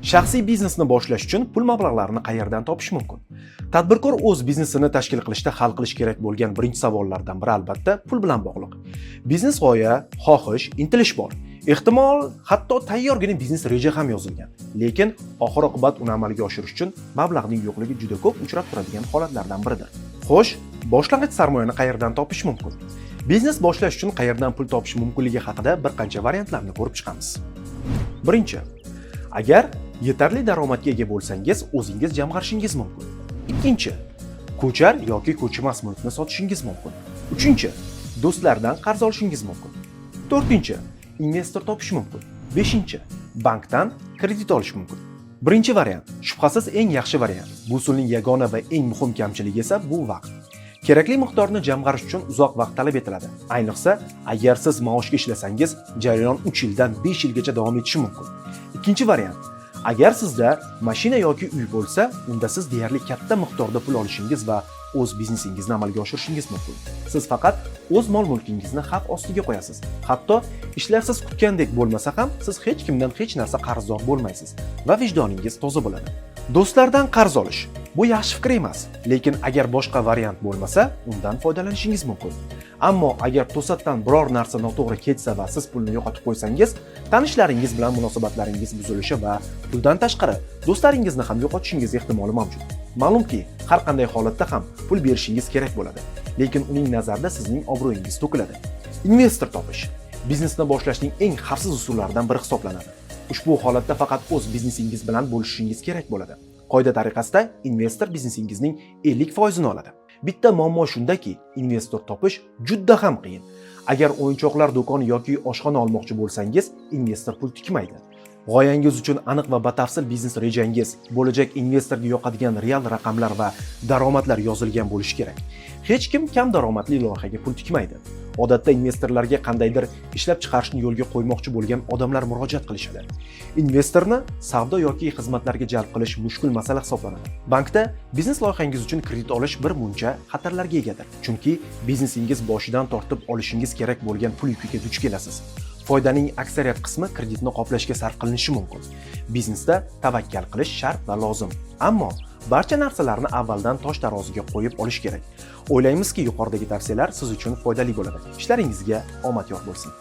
Shaxsiy biznesni boshlash uchun pul mablag'larini qayerdan topish mumkin? Tadbirkor o'z biznesini tashkil qilishda hal qilish kerak bo'lgan birinchi savollardan biri albatta pul bilan bog'liq. Biznes g'oya, xohish, intilish bor. Ehtimol, hatto tayyorgina biznes reja ham yozilgan. Lekin oxir-oqibat uni amalga oshirish uchun mablag'ning yo'qligi juda ko'p uchrab turadigan holatlardan biridir. Xo'sh, boshlang'ich sarmoyani qayerdan topish mumkin? Biznes boshlash uchun qayerdan pul topish mumkinligi haqida bir qancha variantlarni ko'rib chiqamiz. Birinchi, agar yetarli daromadga ega bo'lsangiz, o'zingiz jamg'arishingiz mumkin. Ikkinchi, ko'char yoki ko'chimas mulkni sotishingiz mumkin. Uchinchi, do'stlardan qarz olishingiz mumkin. To'rtinchi, investor topish mumkin. Beshinchi, bankdan kredit olish mumkin. Birinchi variant, shubhasiz eng yaxshi variant. Bu usulning yagona va eng muhim kamchiligi esa bu vaqt. Kerakli miqdorni jamg'arish uchun uzoq vaqt talab etiladi. Ayniqsa, agar siz maoshga ishlasangiz, jarayon 3 yildan 5 yilgacha davom etishi mumkin. Ikkinchi variant, agar sizda mashina yoki uy bo'lsa, unda siz deyarli katta miqdorda pul olishingiz va o'z biznesingizni amalga oshirishingiz mumkin. Siz faqat o'z mol-mulkingizni xavf ostiga qo'yasiz. Hatto ishlar siz kutgandek bo'lmasa ham, siz hech kimdan hech narsa qarzdor bo'lmaysiz va vijdoningiz toza bo'ladi. Do'stlardan qarz olish bu yaxshi fikr emas, lekin agar boshqa variant bo'lmasa, undan foydalanishingiz mumkin. Ammo agar to'satdan biror narsa noto'g'ri ketsa va siz pulni yo'qotib qo'ysangiz, tanishlaringiz bilan munosabatlaringiz buzilishi va puldan tashqari do'stlaringizni ham yo'qotishingiz ehtimoli mavjud. Ma'lumki, har qanday holatda ham pul berishingiz kerak bo'ladi, lekin uning nazarida sizning obro'yingiz to'kiladi. Investor topish biznesni boshlashning eng xavfsiz usullaridan biri hisoblanadi. Ushbu holatda faqat o'z biznesingiz bilan bo'lishishingiz kerak bo'ladi. Qoida tariqasida investor biznesingizning 50% oladi. Bitta muammo shundaki, investor topish juda ham qiyin. Agar o'yinchoqlar do'koni yoki oshxona olmoqchi bo'lsangiz, investor pul tikmaydi. G'oyangiz uchun aniq va batafsil biznes rejangiz, bo'lajak investorga yoqadigan real raqamlar va daromadlar yozilgan bo'lishi kerak. Hech kim kam daromadli loyihaga pul tikmaydi. Odatda investorlarga qandaydir ishlab chiqarishni yo'lga qo'ymoqchi bo'lgan odamlar murojaat qilishadi. Investorni savdo yoki xizmatlarga jalb qilish mushkul masala hisoblanadi. Bankda biznes loyihangiz uchun kredit olish bir muncha xatarlarga egadir. Chunki biznesingiz boshidan tortib olishingiz kerak bo'lgan pul yukiga duch kelasiz. Foydaning aksariyat qismi kreditni qoplashga sarf qilinishi mumkin. Biznesda tavakkal qilish shart va lozim. Ammo barcha narsalarni avvaldan tosh taroziga qo'yib olish kerak. O'ylaymizki, yuqoridagi tavsiyalar siz uchun foydali bo'ladi. Ishlaringizga omad yor bo'lsin.